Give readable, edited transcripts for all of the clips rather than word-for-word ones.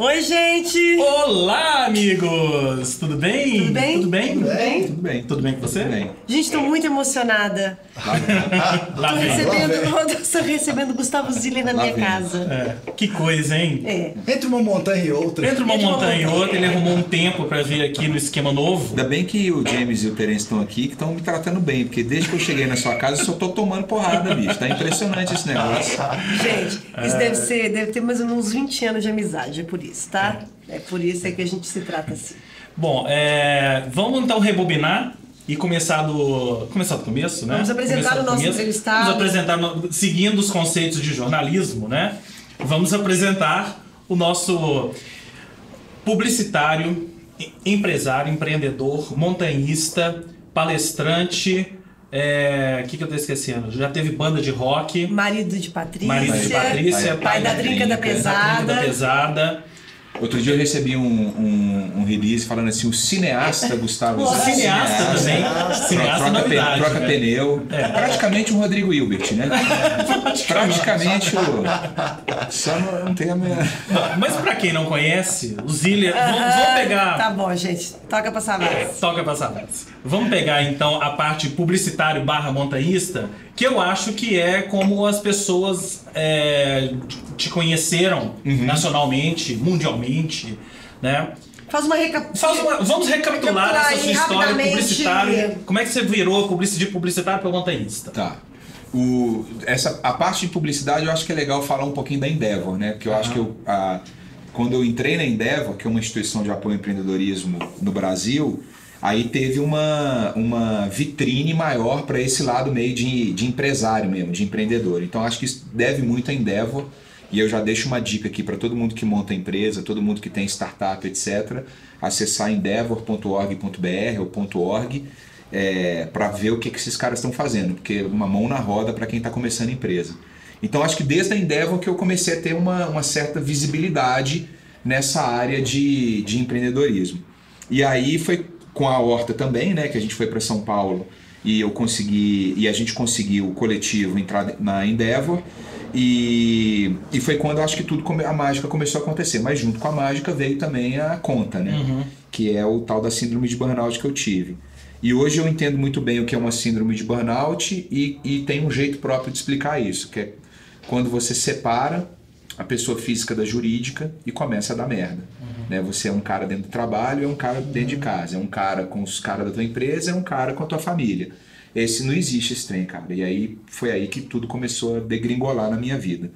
Oi, gente! Olá, amigos! Tudo bem? Tudo bem? Tudo bem? Tudo bem? Tudo bem. Tudo bem com você? Tudo bem. Gente, tô muito emocionada. Lá Estou recebendo Gustavo Ziller na minha casa. Que coisa, hein? Entre uma montanha e outra. Entre uma montanha e outra, ele arrumou um tempo pra vir aqui no esquema novo. Ainda bem que o James e o Terence estão aqui, que estão me tratando bem, porque desde que eu cheguei na sua casa eu só tô tomando porrada, bicho. Tá impressionante esse negócio. Gente, isso deve ter mais ou menos uns 20 anos de amizade, é por isso, tá? É por isso que a gente se trata assim. Bom, vamos então rebobinar e começar do começo, né? Vamos apresentar o nosso entrevistado. Vamos apresentar, seguindo os conceitos de jornalismo, né? Vamos apresentar o nosso publicitário, empresário, empreendedor, montanhista, palestrante. O que eu tô esquecendo? Já teve banda de rock. Marido de Patrícia. Pai da Trinca da Pesada. Outro dia eu recebi um release falando assim, o cineasta Gustavo Ziller. Cineasta também. Cineasta novidade, troca pneu. Praticamente um Rodrigo Hilbert, né? Praticamente o... Só não tem a minha... Mas pra quem não conhece, o Ziller... Vamos pegar... Tá bom, gente. Toca pra Savassi. Toca pra Savassi. Vamos pegar então a parte publicitário / montanhista, que eu acho que é como as pessoas te conheceram nacionalmente, mundialmente, né? Vamos recapitular essa sua história publicitária. Como é que você virou de publicitário para montanhista? Tá. A parte de publicidade eu acho que é legal falar um pouquinho da Endeavor, né? Porque eu acho que quando eu entrei na Endeavor, que é uma instituição de apoio ao empreendedorismo no Brasil, aí teve uma vitrine maior para esse lado meio de empresário mesmo, de empreendedor. Então acho que isso deve muito à Endeavor. E eu já deixo uma dica aqui para todo mundo que monta empresa, todo mundo que tem startup, etc. Acessar endeavor.org.br ou .org para ver o que esses caras estão fazendo, porque uma mão na roda para quem está começando empresa. Então acho que desde a Endeavor que eu comecei a ter uma certa visibilidade nessa área de empreendedorismo. E aí foi com a Horta também, né, que a gente foi para São Paulo e a gente conseguiu o coletivo entrar na Endeavor. E foi quando eu acho que a mágica começou a acontecer. Mas junto com a mágica veio também a conta, né? Que é o tal da síndrome de burnout que eu tive. E hoje eu entendo muito bem o que é uma síndrome de burnout e tem um jeito próprio de explicar isso, que é quando você separa a pessoa física da jurídica e começa a dar merda. Né? Você é um cara dentro do trabalho, é um cara dentro de casa, é um cara com os caras da tua empresa, é um cara com a tua família. Não existe esse trem, cara. E aí foi aí que tudo começou a degringolar na minha vida.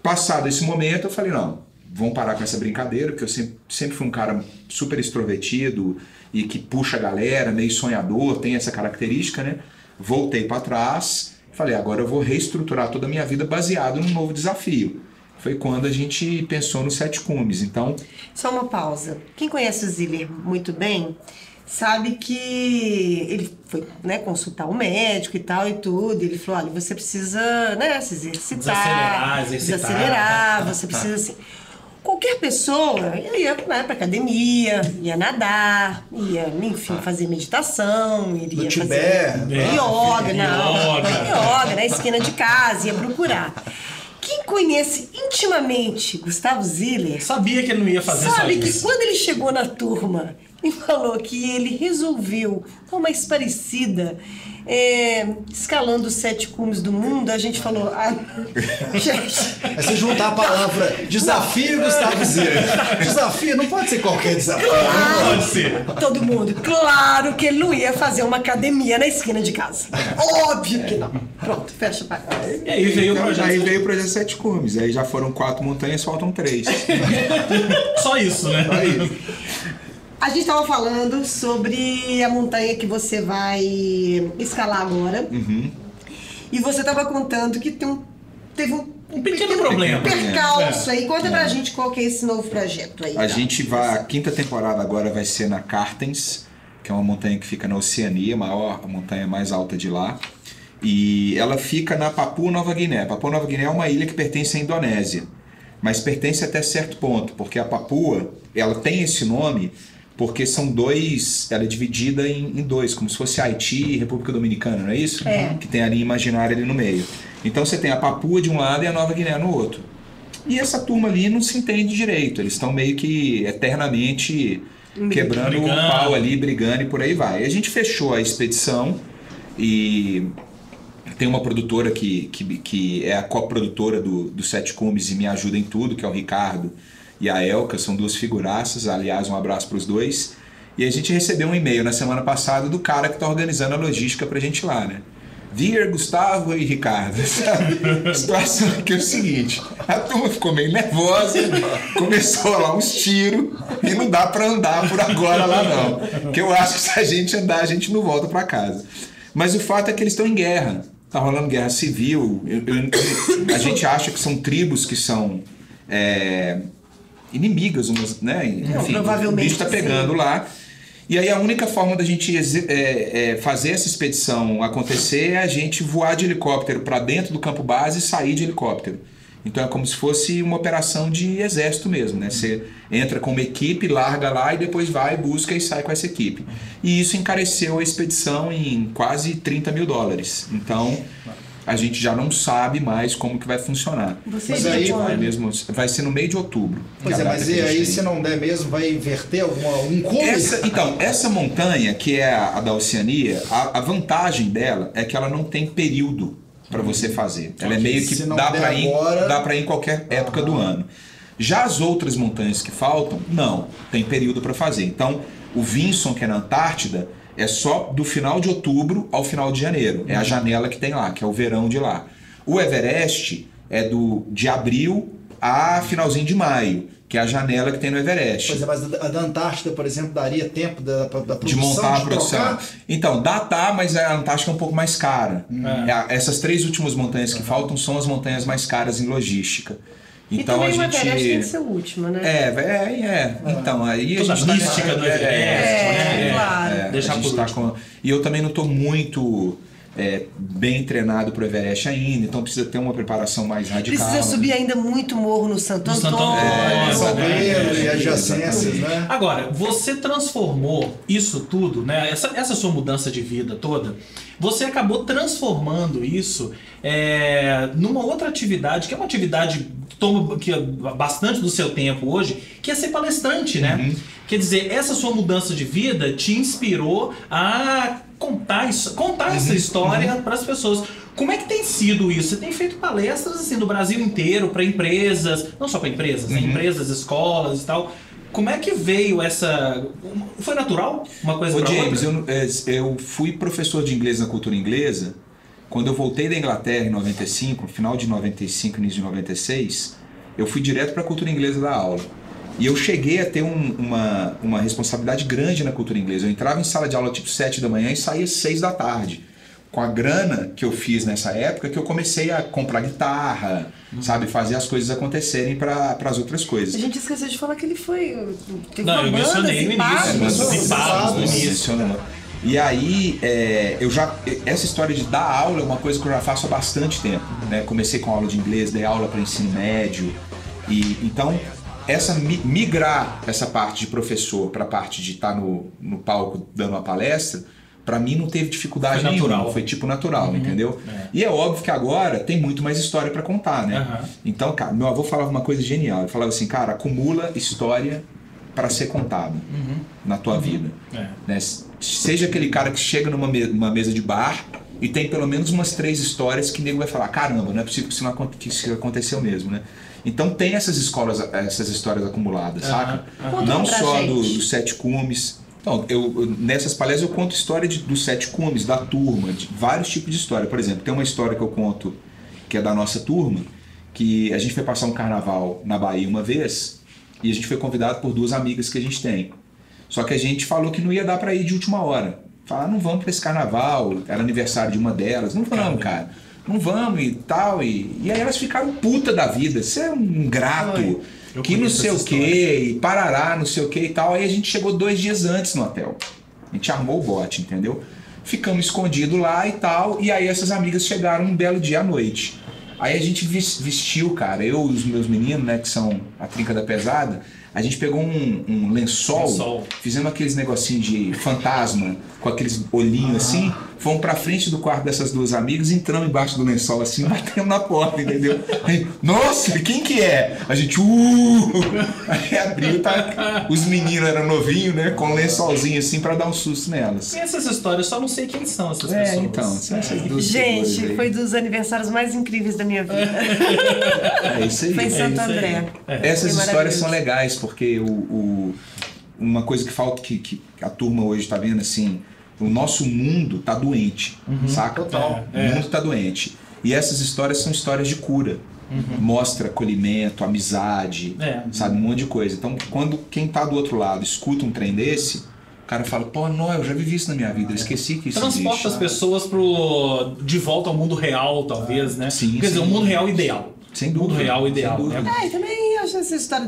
Passado esse momento, eu falei, não, vamos parar com essa brincadeira, porque eu sempre fui um cara super extrovertido e que puxa a galera, meio sonhador, tem essa característica, né? Voltei para trás, falei, agora eu vou reestruturar toda a minha vida baseado num novo desafio. Foi quando a gente pensou no Sete Cumes, então... Só uma pausa. Quem conhece o Ziller muito bem... sabe que ele foi, né, consultar o médico e tal e tudo, e ele falou, olha, você precisa, né, se exercitar, desacelerar, você precisa assim. Qualquer pessoa ia, né, pra academia, ia nadar, ia, enfim, fazer meditação, iria fazer yoga, na esquina de casa, ia procurar. Quem conhece intimamente Gustavo Ziller... sabia que ele não ia fazer só isso. Sabe que quando ele chegou na turma e falou que ele resolveu uma mais parecida, escalando os 7 cumes do mundo, a gente falou... gente... É se juntar a palavra desafio e Gustavo Ziller. Desafio não pode ser qualquer desafio. Claro, não pode ser. Todo mundo, claro que ele não ia fazer uma academia na esquina de casa. Óbvio que não. Pronto, fecha para cá. E aí veio o projeto. Aí veio o projeto Sete Cumes. Aí já foram 4 montanhas, faltam 3. Só isso, né? Só isso. A gente estava falando sobre a montanha que você vai escalar agora. E você estava contando que teve um pequeno problema. Percalço aí. Conta pra gente qual que é esse novo projeto aí. A gente vai... A 5ª temporada agora vai ser na Cartens, que é uma montanha que fica na Oceania, a montanha mais alta de lá. E ela fica na Papua Nova Guiné. Papua Nova Guiné é uma ilha que pertence à Indonésia. Mas pertence até certo ponto, porque a Papua, ela tem esse nome... porque são dois, ela é dividida em dois, como se fosse Haiti e República Dominicana, não é isso? Que tem a linha imaginária ali no meio. Então você tem a Papua de um lado e a Nova Guiné no outro. E essa turma ali não se entende direito. Eles estão meio que eternamente quebrando o pau ali, brigando e por aí vai. E a gente fechou a expedição e tem uma produtora que é a coprodutora do Sete Cumes e me ajuda em tudo, que é o Ricardo e a Elka, são duas figuraças. Aliás, um abraço para os dois. E a gente recebeu um e-mail na semana passada do cara que está organizando a logística pra gente lá, né? Dear Gustavo e Ricardo, sabe? A situação aqui é o seguinte: a turma ficou meio nervosa, começou lá uns tiros e não dá para andar por agora lá não. Porque eu acho que se a gente andar, a gente não volta para casa. Mas o fato é que eles estão em guerra. Tá rolando guerra civil. A gente acha que são tribos que são inimigas, umas, né? Enfim, provavelmente o bicho tá pegando lá. E aí a única forma da gente fazer essa expedição acontecer é a gente voar de helicóptero para dentro do campo base e sair de helicóptero. Então é como se fosse uma operação de exército mesmo, né? Você entra com uma equipe, larga lá e depois vai, busca e sai com essa equipe. E isso encareceu a expedição em quase $30 mil. Então a gente já não sabe mais como que vai funcionar. Mas aí vai ser no meio de outubro. Pois é, mas e aí se não der mesmo, vai inverter algum cume? Essa montanha, que é a da Oceania, a vantagem dela é que ela não tem período para você fazer. Ela é meio que dá para ir em qualquer época do ano. Já as outras montanhas que faltam, não, tem período para fazer. Então, o Vinson, que é na Antártida, é só do final de outubro ao final de janeiro. É a janela que tem lá, que é o verão de lá. O Everest é de abril a finalzinho de maio, que é a janela que tem no Everest. Pois é, mas a da Antártida, por exemplo, daria tempo da produção, de montar a produção? Trocar? Então, dá, mas a Antártica é um pouco mais cara. Essas 3 últimas montanhas que faltam são as montanhas mais caras em logística. Então, e também o Everest tem que ser o último, né? Então, aí toda a gente... mística do Everest, claro. Deixar por último. E eu também não estou muito bem treinado para o Everest ainda, então precisa ter uma preparação mais radical. Precisa subir ainda muito morro no Santo Antônio. E adjacências, né? Agora, você transformou isso tudo, né? Essa sua mudança de vida toda, você acabou transformando isso numa outra atividade, que é uma atividade que toma bastante do seu tempo hoje, que é ser palestrante, né? Quer dizer, essa sua mudança de vida te inspirou a contar essa história para as pessoas. Como é que tem sido isso? Você tem feito palestras assim no Brasil inteiro para empresas, não só para empresas, né? Empresas, escolas e tal. Como é que veio essa... Foi natural uma coisa para outra? James, eu fui professor de inglês na cultura inglesa. Quando eu voltei da Inglaterra em 95, final de 95, início de 96, eu fui direto para a cultura inglesa dar aula. E eu cheguei a ter uma responsabilidade grande na cultura inglesa. Eu entrava em sala de aula tipo 7 da manhã e saía 6 da tarde. Com a grana que eu fiz nessa época, que eu comecei a comprar guitarra, sabe? Fazer as coisas acontecerem para as outras coisas. A gente esqueceu de falar que ele foi... Não, eu mencionei no início. E aí, essa história de dar aula é uma coisa que eu já faço há bastante tempo, né? Comecei com aula de inglês, dei aula para ensino médio. E então... migrar essa parte de professor para a parte de estar no palco dando uma palestra, para mim não teve dificuldade nenhuma, foi tipo natural, entendeu? E é óbvio que agora tem muito mais história para contar, né? Então, cara, meu avô falava uma coisa genial, ele falava assim, cara, acumula história para ser contada na tua vida. Né? Seja aquele cara que chega numa mesa de bar e tem pelo menos umas 3 histórias que o nego vai falar, caramba, não é possível que isso aconteceu mesmo, né? Então tem essas histórias acumuladas, saca? Não só dos 7 cumes. Então, nessas palestras eu conto história dos 7 cumes, da turma, de vários tipos de história. Por exemplo, tem uma história que eu conto que é da nossa turma, que a gente foi passar um carnaval na Bahia uma vez e a gente foi convidado por 2 amigas que a gente tem. Só que a gente falou que não ia dar para ir de última hora. Falar, não vamos para esse carnaval, era aniversário de uma delas. Não vamos, cara. Não vamos e tal. E aí elas ficaram puta da vida. Você é um ingrato, que não sei o que, e parará, não sei o que e tal. Aí a gente chegou 2 dias antes no hotel. A gente armou o bote, entendeu? Ficamos escondidos lá e tal. E aí essas amigas chegaram um belo dia à noite. Aí a gente vestiu, cara, eu e os meus meninos, né, que são a trinca da pesada, A gente pegou um lençol, fizemos aqueles negocinhos de fantasma, com aqueles olhinhos assim, fomos pra frente do quarto dessas duas amigas, entramos embaixo do lençol assim, batemos na porta, entendeu? Aí, nossa, quem que é? A gente, Aí abriu, tá? Os meninos eram novinhos, né? Com um lençolzinho assim pra dar um susto nelas. E essas histórias, só não sei quem são essas pessoas. Então, são essas duas Gente, foi dos aniversários mais incríveis da minha vida. É isso aí. Foi em Santo André. Essas histórias são legais, porque uma coisa que falta, que a turma hoje tá vendo assim, o nosso mundo tá doente, saca? Total. O mundo tá doente. E essas histórias são histórias de cura. Mostra acolhimento, amizade, sabe? Um monte de coisa. Então, quando quem tá do outro lado escuta um trem desse, o cara fala, pô, não, eu já vivi isso na minha vida, eu esqueci que isso Transporta existe. as pessoas de volta ao mundo real, talvez, né? Sim, Quer dizer, um mundo real ideal. Sem dúvida. Mundo real ideal, Sem dúvida. né? E também acho essa história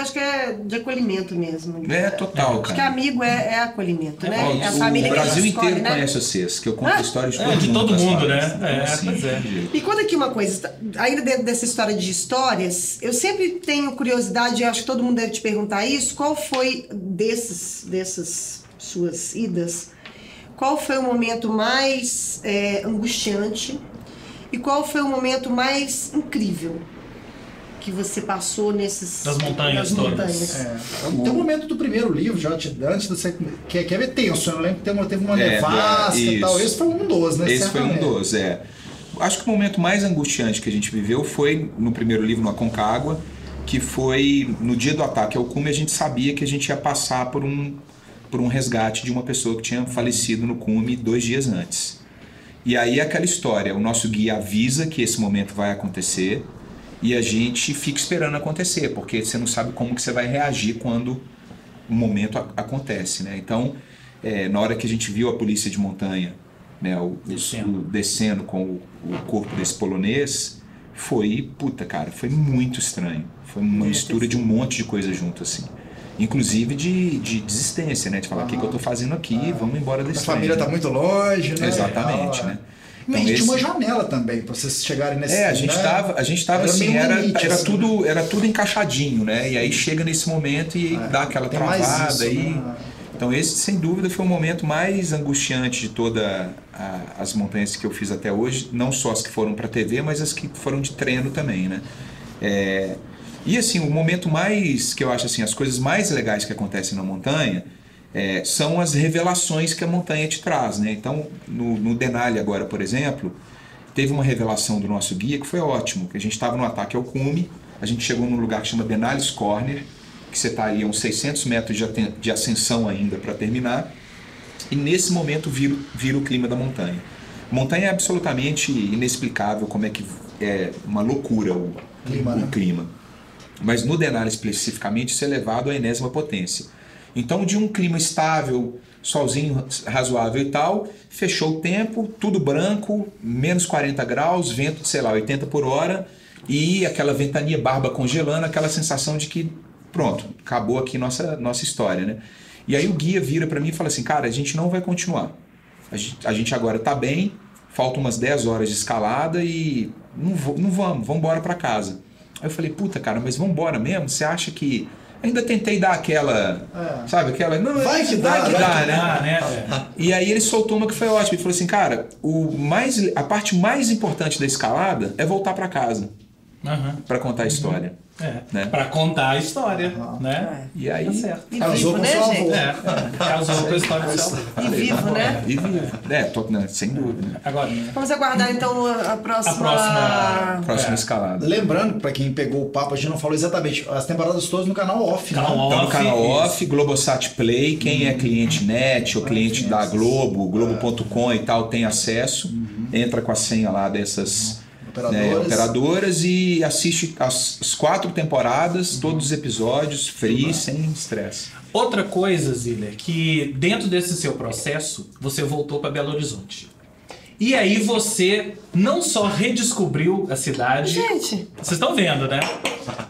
acho que é de acolhimento mesmo. Total, Acho que cara. amigo é acolhimento, né? Ó, É a família o que a Brasil gente inteiro escolhe, né? conhece vocês, que eu conto histórias de todo É, mundo. de todo das mundo, histórias. né? Então, Pois é. Me conta aqui uma coisa, ainda dentro dessa história de histórias, eu sempre tenho curiosidade, e acho que todo mundo deve te perguntar isso, qual foi dessas suas idas, qual foi o momento mais angustiante e qual foi o momento mais incrível que você passou Das montanhas todas. Tem um momento do primeiro livro, já antes de você. Que é ver tenso, eu lembro que teve uma nevasca e tal. Esse foi um dos, né? Esse foi um dos, Acho que o momento mais angustiante que a gente viveu foi no primeiro livro, no Aconcagua, que foi no dia do ataque ao cume. A gente sabia que a gente ia passar por um resgate de uma pessoa que tinha falecido no cume 2 dias antes. E aí aquela história, o nosso guia avisa que esse momento vai acontecer e a gente fica esperando acontecer, porque você não sabe como que você vai reagir quando o momento acontece, né? Então, na hora que a gente viu a polícia de montanha, né, descendo com o corpo desse polonês, foi muito estranho. Foi uma mistura de um monte de coisa junto, assim. Inclusive de desistência, né? De falar, o que eu tô fazendo aqui? Vamos embora desse A família tá muito longe, né? Exatamente, né? Então, tinha uma janela também, pra vocês chegarem nesse... a gente tava assim, era tudo encaixadinho, né? E aí chega nesse momento e dá aquela travada aí. Né? Então esse, sem dúvida, foi o momento mais angustiante de todas as montanhas que eu fiz até hoje. Não só as que foram pra TV, mas as que foram de treino também, né? E assim, o momento mais, que eu acho assim, as coisas mais legais que acontecem na montanha são as revelações que a montanha te traz, né? Então, no Denali agora, por exemplo, teve uma revelação do nosso guia que foi ótimo, que a gente estava no ataque ao cume, a gente chegou num lugar que chama Denali's Corner, que você está aí a uns 600 metros de ascensão ainda para terminar, e nesse momento vira o clima da montanha. A montanha é absolutamente inexplicável como é que é uma loucura o clima. Mas no Denali especificamente isso é elevado à enésima potência. Então, de um clima estável, solzinho razoável e tal, fechou o tempo, tudo branco, menos 40 graus, vento de, 80 por hora, e aquela ventania barba congelando, aquela sensação de que, pronto, acabou aqui nossa história, né? E aí o guia vira para mim e fala assim, cara, a gente não vai continuar. A gente agora tá bem, faltam umas 10 horas de escalada e vamos embora para casa. Aí eu falei, puta, cara, mas vamos embora mesmo? Você acha que... Ainda tentei dar aquela, sabe, aquela... Não, vai que dá, né? E aí ele soltou uma que foi ótima. Ele falou assim, cara, a parte mais importante da escalada é voltar para casa. Para contar a história. Né? Pra contar a história, né? E aí... Tá certo. E casou vivo, com né, seu avô. gente? Casou com a história do seu avô. E vivo, né? E vivo. Sem dúvida. Agora, vamos aguardar então a próxima escalada. Lembrando, para quem pegou o papo, a gente não falou exatamente, as temporadas todas no canal off, né? Então no canal off, Globosat Play, quem é cliente net ou cliente da Globo, Globo.com e tal, tem acesso, entra com a senha lá dessas... operadoras e assiste as 4 temporadas, todos os episódios, free, sem estresse. Outra coisa, Ziller, que dentro desse seu processo, você voltou para Belo Horizonte. E aí você não só redescobriu a cidade... Gente! Vocês estão vendo, né?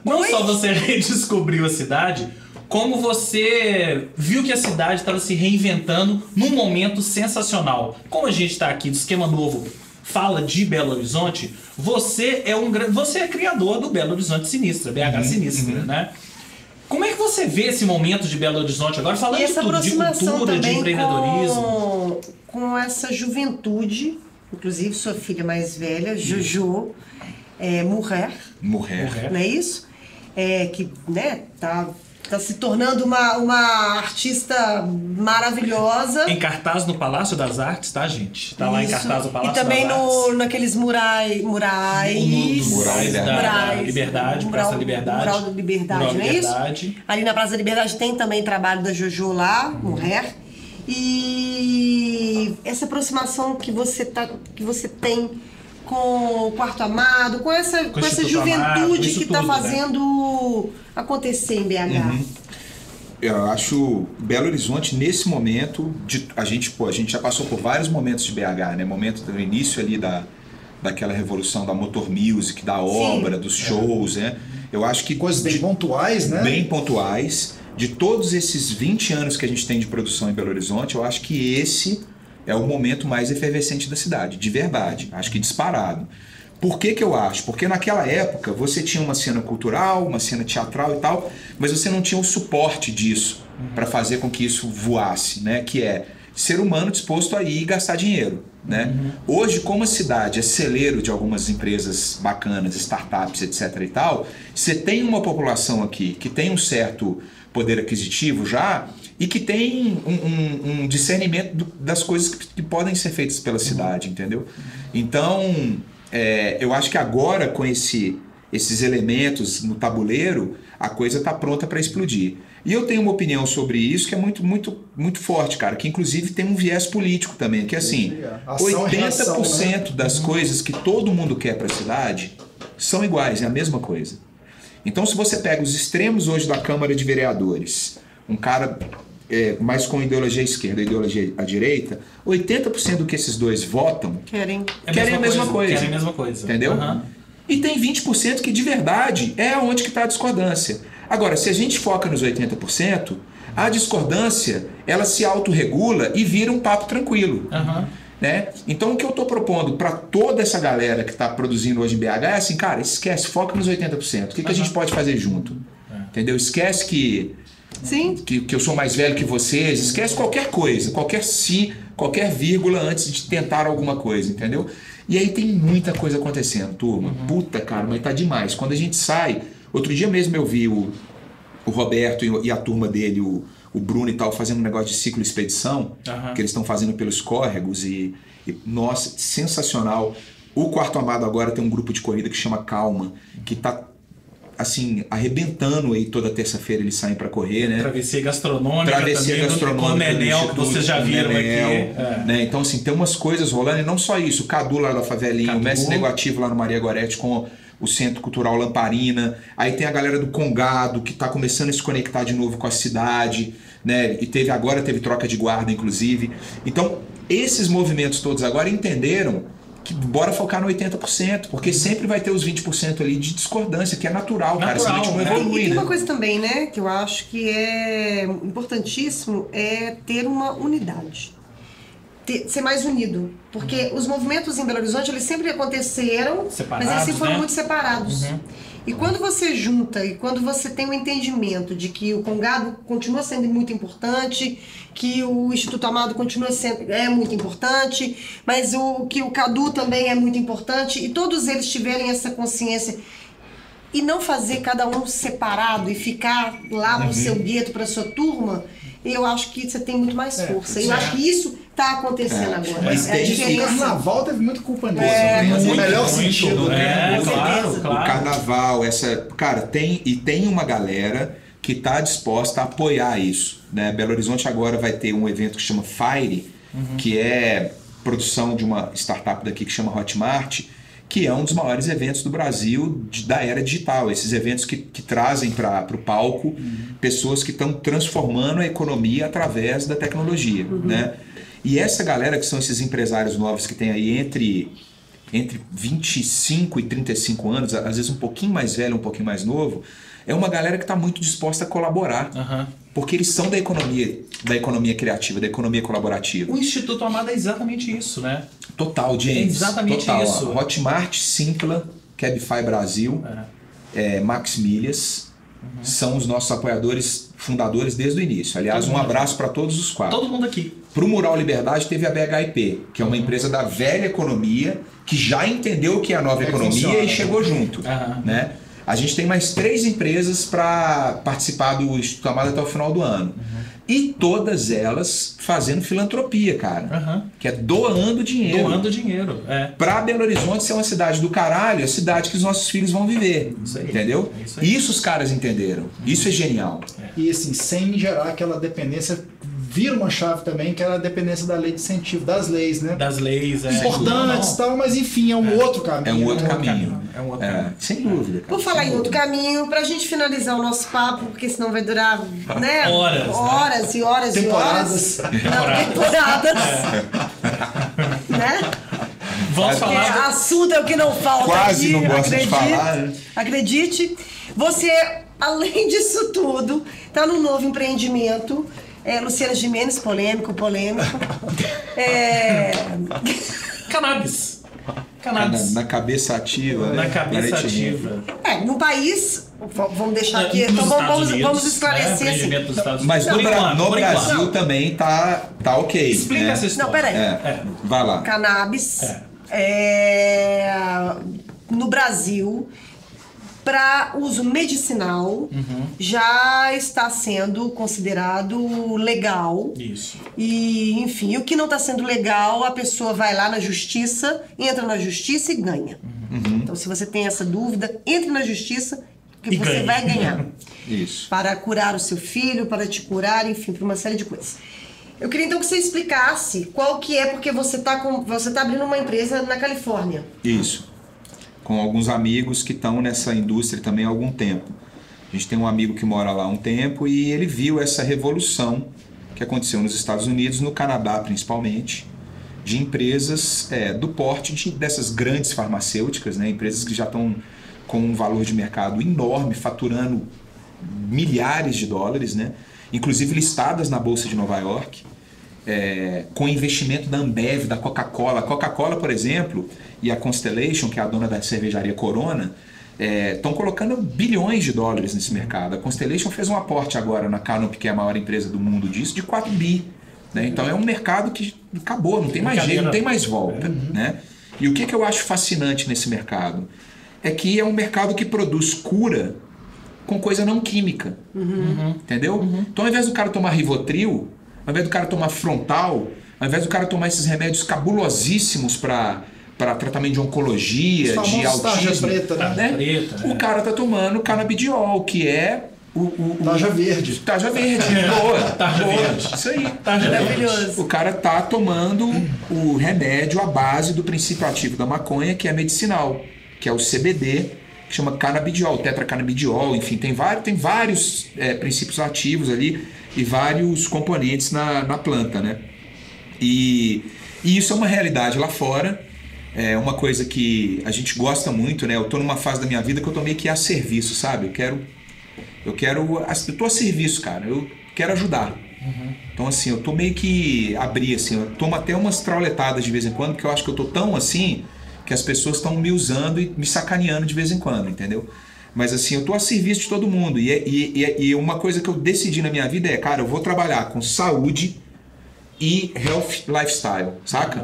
Não só você redescobriu a cidade, como você viu que a cidade estava se reinventando num momento sensacional. Como a gente está aqui do Esquema Novo, fala de Belo Horizonte, você é criador do Belo Horizonte Sinistra, BH Sinistra, né? Como é que você vê esse momento de Belo Horizonte agora, falando e de tudo, de cultura, de empreendedorismo? Com essa juventude, inclusive sua filha mais velha, Jojo Murrer, não é isso? Que, né, tá se tornando uma artista maravilhosa. Em cartaz no Palácio das Artes, tá, gente? Tá lá em cartaz no Palácio das Artes. E também naqueles murais da Liberdade, Praça da Liberdade. Mural da Liberdade, não é isso? Ali na Praça da Liberdade tem também trabalho da Jojo lá, Murrer. E essa aproximação que você tem com o Quarto Amado, com essa juventude que está fazendo acontecer em BH. Eu acho Belo Horizonte, nesse momento, a gente já passou por vários momentos de BH, né? Momento do início ali daquela revolução da motor music, da obra, dos shows, né? Eu acho que... Coisas bem pontuais, né? Bem pontuais. De todos esses 20 anos que a gente tem de produção em Belo Horizonte, eu acho que esse é o momento mais efervescente da cidade, de verdade. Acho que disparado. Por que eu acho? Porque naquela época você tinha uma cena cultural, uma cena teatral e tal, mas você não tinha o suporte disso para fazer com que isso voasse, né? Que é ser humano disposto a ir e gastar dinheiro, né? Hoje, como a cidade é celeiro de algumas empresas bacanas, startups, etc e tal, você tem uma população aqui que tem um certo poder aquisitivo já e que tem um discernimento das coisas que podem ser feitas pela cidade, entendeu? Então, eu acho que agora com esses elementos no tabuleiro, a coisa está pronta para explodir. E eu tenho uma opinião sobre isso que é muito, muito, muito forte, cara, que inclusive tem um viés político também, que assim, 80% das coisas que todo mundo quer para a cidade são iguais, é a mesma coisa. Então, se você pega os extremos hoje da Câmara de Vereadores, um cara mais com ideologia à esquerda e ideologia à direita, 80% do que esses dois votam querem a mesma coisa. Entendeu? E tem 20% que de verdade é onde que está a discordância. Agora, se a gente foca nos 80%, a discordância ela se autorregula e vira um papo tranquilo. Né? Então o que eu estou propondo para toda essa galera que está produzindo hoje em BH é assim, cara, esquece, foca nos 80%. O que a gente pode fazer junto? Entendeu? Esquece que eu sou mais velho que vocês, esquece qualquer coisa, qualquer vírgula antes de tentar alguma coisa, entendeu? E aí tem muita coisa acontecendo, turma. Puta, cara, mas tá demais. Quando a gente sai, outro dia mesmo eu vi o Roberto e a turma dele, o Bruno e tal, fazendo um negócio de ciclo expedição, que eles estão fazendo pelos córregos e nossa, sensacional. O Quarto Amado agora tem um grupo de corrida que chama Calma, que tá assim, arrebentando aí toda terça-feira eles saem para correr, né? Travessia gastronômica com o Nenel, que vocês já viram aqui. Né? Então, assim, tem umas coisas rolando, e não só isso, o Cadu lá da Favelinha, o Mestre Negativo lá no Maria Goretti com o Centro Cultural Lamparina, aí tem a galera do Congado, que está começando a se conectar de novo com a cidade, né? E agora teve troca de guarda, inclusive. Então, esses movimentos todos agora entenderam que bora focar no 80%, porque sempre vai ter os 20% ali de discordância, que é natural, cara, senão a gente não evolui, e tem uma coisa também, né, que eu acho que é importantíssimo, é ter uma unidade. Ser mais unido. Porque os movimentos em Belo Horizonte, eles sempre aconteceram, mas eles sempre foram muito separados. E quando você junta e quando você tem um entendimento de que o Congado continua sendo muito importante, que o Instituto Amado continua sendo muito importante, mas que o Cadu também é muito importante, e todos eles tiverem essa consciência e não fazer cada um separado e ficar lá pro seu gueto, pra sua turma, eu acho que você tem muito mais força. E eu acho que isso está acontecendo agora. Mas o carnaval teve muito culpa nisso. No melhor sentido. Claro. O carnaval, cara, tem uma galera que está disposta a apoiar isso, né? Belo Horizonte agora vai ter um evento que chama Fire, que é produção de uma startup daqui que chama Hotmart, que é um dos maiores eventos do Brasil da era digital. Esses eventos que trazem para o palco pessoas que estão transformando a economia através da tecnologia, né? E essa galera que são esses empresários novos que tem aí entre 25 e 35 anos, às vezes um pouquinho mais velho, um pouquinho mais novo, é uma galera que está muito disposta a colaborar. Porque eles são da economia criativa, da economia colaborativa. O Instituto Amado é exatamente isso, né? Total, James. É exatamente isso. Ó, Hotmart, Simpla, Cabify Brasil, Max Milhas, são os nossos apoiadores fundadores desde o início. Aliás, um abraço para todos os 4. Todo mundo aqui. Para o Mural Liberdade teve a BHIP, que é uma empresa da velha economia, que já entendeu o que é a nova economia e chegou junto. Né? A gente tem mais 3 empresas para participar do Instituto Amado até o final do ano. E todas elas fazendo filantropia, cara. Que é doando dinheiro. Doando dinheiro, Pra Belo Horizonte ser uma cidade do caralho, a cidade que os nossos filhos vão viver. Isso aí. Entendeu? Isso os caras entenderam. Isso é genial. E assim, sem gerar aquela dependência, vira uma chave também, que era a dependência da lei de incentivo, das leis, né? Das leis, importantes e tal, mas enfim, é um outro caminho. É um outro caminho. É um outro caminho. Sem dúvida. Cara. Vou falar em outro caminho, pra gente finalizar o nosso papo, porque senão vai durar, né? Horas, e horas temporadas. e horas. Não, temporadas. Né? Vamos falar. Assunto é o que não falta. Quase aqui, não gosto de falar. Né? Acredite. Você, além disso tudo, tá num novo empreendimento. Luciana Gimenez, polêmico. Cannabis. Na cabeça ativa. Na cabeça ativa. No país, vamos deixar aqui, então vamos esclarecer assim. Mas no Brasil também tá ok. Explica essa história. Não, peraí. Vai lá. Cannabis, no Brasil, para uso medicinal, já está sendo considerado legal. Isso. E, enfim, o que não está sendo legal, a pessoa vai lá na justiça, entra na justiça e ganha. Então, se você tem essa dúvida, entre na justiça que você vai ganhar. Isso. Para curar o seu filho, para te curar, enfim, para uma série de coisas. Eu queria então que você explicasse qual que é, porque você tá abrindo uma empresa na Califórnia. Isso. Com alguns amigos que estão nessa indústria também há algum tempo. A gente tem um amigo que mora lá há um tempo e ele viu essa revolução que aconteceu nos Estados Unidos, no Canadá principalmente, de empresas do porte dessas grandes farmacêuticas, né? Empresas que já estão com um valor de mercado enorme, faturando milhares de dólares, né? Inclusive listadas na Bolsa de Nova York, com investimento da Ambev, da Coca-Cola. A Coca-Cola, por exemplo, e a Constellation, que é a dona da cervejaria Corona, estão colocando bilhões de dólares nesse mercado. A Constellation fez um aporte agora na Canopy, que é a maior empresa do mundo disso, de 4 bi. Né? Então é um mercado que acabou, não tem mais jeito, não tem mais volta. Né? E o que eu acho fascinante nesse mercado? É que é um mercado que produz cura com coisa não química. Entendeu? Então ao invés do cara tomar Rivotril, ao invés do cara tomar Frontal, ao invés do cara tomar esses remédios cabulosíssimos para tratamento de oncologia, de autismo, preta, né? O cara tá tomando canabidiol, que é Tarja verde. Tarja verde. Boa. Tarja verde. Isso aí. Maravilhoso. O cara tá tomando o remédio à base do princípio ativo da maconha, que é medicinal, que é o CBD, que chama canabidiol, tetracanabidiol, enfim, tem vários princípios ativos ali e vários componentes na planta, né? E isso é uma realidade lá fora. É uma coisa que a gente gosta muito, né? Eu tô numa fase da minha vida que eu tô meio que a serviço, sabe? Eu tô a serviço, cara. Eu quero ajudar. Então, assim, eu tô meio que assim, eu tomo até umas trauletadas de vez em quando, porque eu acho que eu tô tão assim que as pessoas estão me usando e me sacaneando de vez em quando, entendeu? Mas assim, eu tô a serviço de todo mundo. E uma coisa que eu decidi na minha vida cara, eu vou trabalhar com saúde e health lifestyle, saca?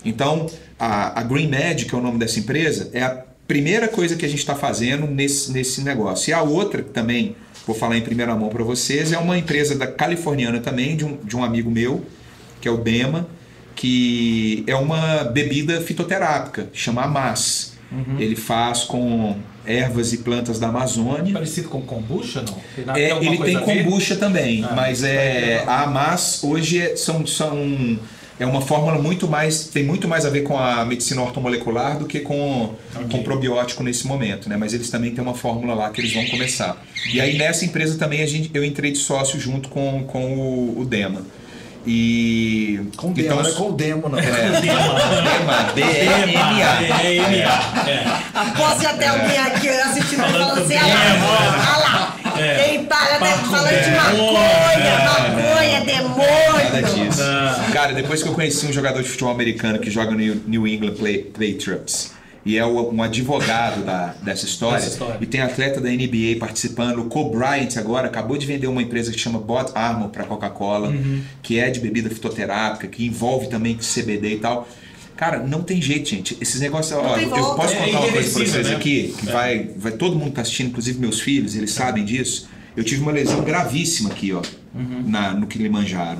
Então, a Green Med, que é o nome dessa empresa, é a primeira coisa que a gente está fazendo nesse negócio. E a outra, que também vou falar em primeira mão para vocês, é uma empresa californiana também, de um amigo meu, que é o Dema, que é uma bebida fitoterápica, chama Amas. Ele faz com ervas e plantas da Amazônia. Parecido com kombucha, não? Ele tem kombucha também, mas a Amas hoje é uma fórmula tem muito mais a ver com a medicina ortomolecular do que com probiótico nesse momento, né? Mas eles também têm uma fórmula lá que eles vão começar. E aí nessa empresa também eu entrei de sócio junto com o Dema. Com o Dema, não é com o Demo, não. Dema, D-E-M-A. Após até alguém aqui assistindo e falando assim, olha lá, quem paga falando de maconha, demônio. Nada disso. Cara, depois que eu conheci um jogador de futebol americano que joga no New England Patriots, e é um advogado dessa história. E tem atleta da NBA participando. O Kobe Bryant agora acabou de vender uma empresa que chama Bot Armor para Coca-Cola, que é de bebida fitoterápica, que envolve também CBD e tal. Cara, não tem jeito, gente. Esses negócios... Ó, eu posso contar uma coisa pra vocês aqui, que vai todo mundo tá assistindo, inclusive meus filhos, eles sabem disso. Eu tive uma lesão gravíssima aqui, ó, no Kilimanjaro.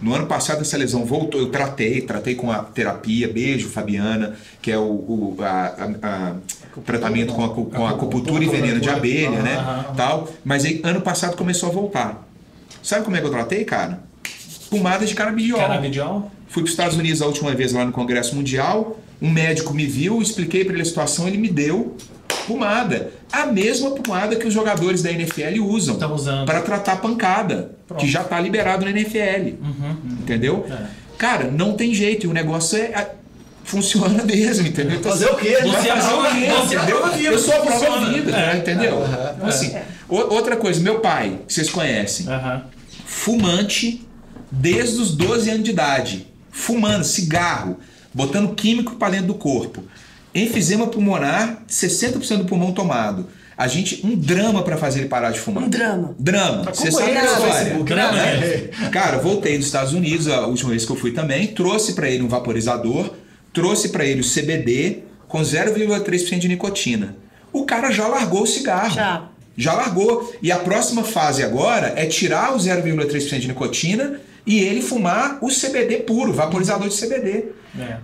No ano passado essa lesão voltou, eu tratei com a terapia, beijo Fabiana, que é o tratamento com a acupuntura e veneno de abelha, né, tal. Mas aí, ano passado começou a voltar. Sabe como é que eu tratei, cara? Pomada de canabidiol. Canabidiol? Fui para os Estados Unidos a última vez lá no Congresso Mundial, um médico me viu, expliquei para ele a situação, ele me deu pomada. A mesma pomada que os jogadores da NFL usam para tratar pancada, que já está liberado na NFL. Entendeu? Cara, não tem jeito, e o negócio funciona mesmo, entendeu? Então, fazer o quê? Você entendeu? Eu sou a prova vida, entendeu? Então, assim, outra coisa, meu pai, que vocês conhecem, fumante desde os 12 anos de idade, fumando cigarro, botando químico para dentro do corpo. Enfisema pulmonar, 60% do pulmão tomado. A gente, um drama para fazer ele parar de fumar. Um drama. Drama. Você sabe a história. Drama, Cara, voltei dos Estados Unidos, a última vez que eu fui também, trouxe para ele um vaporizador, trouxe para ele o CBD com 0,3% de nicotina. O cara já largou o cigarro. Já largou. E a próxima fase agora é tirar o 0,3% de nicotina e ele fumar o CBD puro, vaporizador de CBD.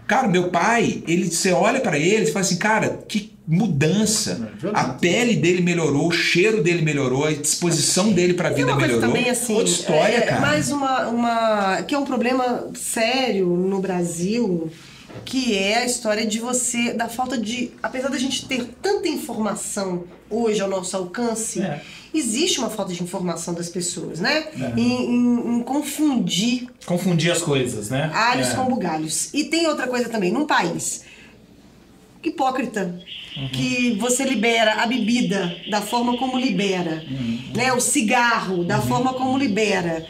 Cara, meu pai, você olha para ele e fala assim, cara, que mudança. A pele dele melhorou, o cheiro dele melhorou, a disposição dele para a vida melhorou. Também, assim, outra história, cara. Mais que é um problema sério no Brasil, que é a história de da falta de... Apesar da gente ter tanta informação hoje ao nosso alcance, existe uma falta de informação das pessoas, né? Em confundir... Confundir as coisas, né? Alhos com bugalhos. E tem outra coisa também, num país hipócrita, que você libera a bebida da forma como libera, né? O cigarro da forma como libera.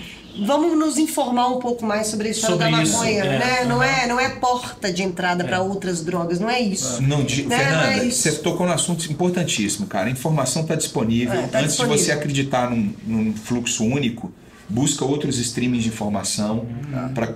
Vamos nos informar um pouco mais sobre a história da maconha, né? Não é porta de entrada para outras drogas, não é isso. Fernanda, você tocou num assunto importantíssimo, cara. A informação está disponível. Antes de você acreditar num fluxo único, busca outros streamings de informação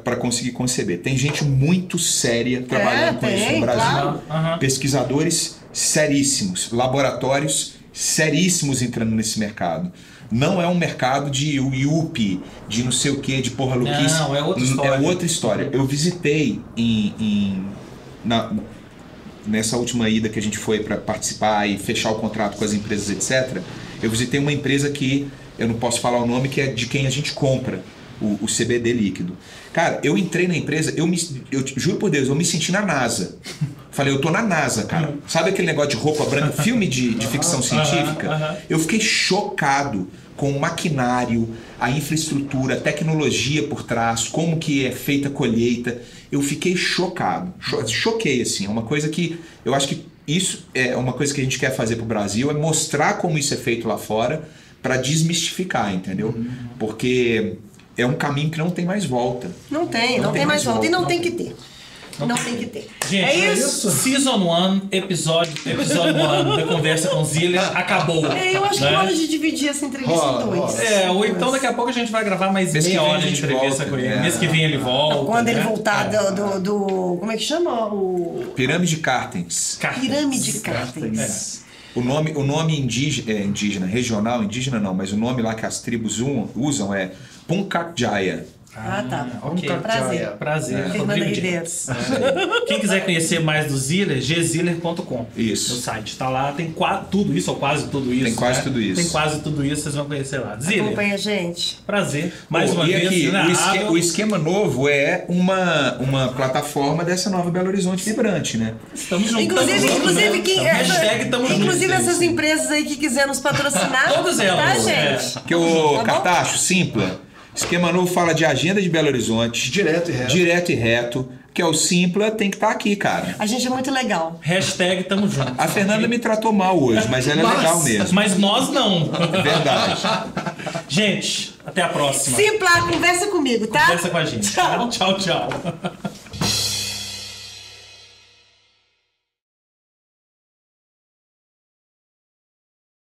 para conseguir conceber. Tem gente muito séria trabalhando com isso no Brasil. Pesquisadores seríssimos, laboratórios seríssimos entrando nesse mercado. Não é um mercado de yuppie, de não sei o que, de porra louquice. Não, é outra história. É outra história. Eu visitei nessa última ida que a gente foi para participar e fechar o contrato com as empresas, etc. Eu visitei uma empresa que, eu não posso falar o nome, que é de quem a gente compra o CBD líquido. Cara, eu entrei na empresa, eu juro por Deus, eu me senti na NASA. Falei, eu tô na NASA, cara. Sabe aquele negócio de roupa branca, filme de ficção científica? Eu fiquei chocado com o maquinário, a infraestrutura, a tecnologia por trás, como que é feita a colheita. Eu fiquei chocado. Choquei, assim. É uma coisa que eu acho que isso é uma coisa que a gente quer fazer pro Brasil, é mostrar como isso é feito lá fora para desmistificar, entendeu? Porque é um caminho que não tem mais volta. Não tem mais volta. E não tem que ter. Não tem que ter. Gente, é isso. Season 1, episódio 1 da Conversa com Ziller acabou. Eu acho que é hora de dividir essa entrevista em dois. Ou então daqui a pouco a gente vai gravar mais meia hora de entrevista com ele. Mês que vem ele volta. Quando ele voltar do... Como é que chama? Pirâmide de Cartens. Pirâmide de Cartens. O nome indígena, regional, indígena não, mas o nome lá que as tribos usam é Puncak-Jaya. Tá. Ok. Prazer. Fernanda Ribeiros. Quem quiser conhecer mais do Ziller, gziller.com. Isso. No site. Tá lá, tem tudo isso, ou quase tudo isso. Tem quase tudo isso. Tem quase tudo isso, vocês vão conhecer lá. Ziller. Acompanha a gente. Prazer. Mais uma vez. Aqui, o esquema novo é uma plataforma dessa nova Belo Horizonte Vibrante, né? Estamos juntos. Inclusive essas empresas aí que quiserem nos patrocinar. Todas elas. Tá, gente? Que o Cartacho, Simpla. Esquema novo fala de agenda de Belo Horizonte. Direto e reto. Que é o Simpla, tem que estar aqui, cara. A gente é muito legal. Hashtag tamo junto. A Fernanda me tratou mal hoje, mas ela é legal mesmo. Mas nós não. Verdade. Gente, até a próxima. Simpla, conversa comigo, tá? Conversa com a gente. Tchau. Tchau.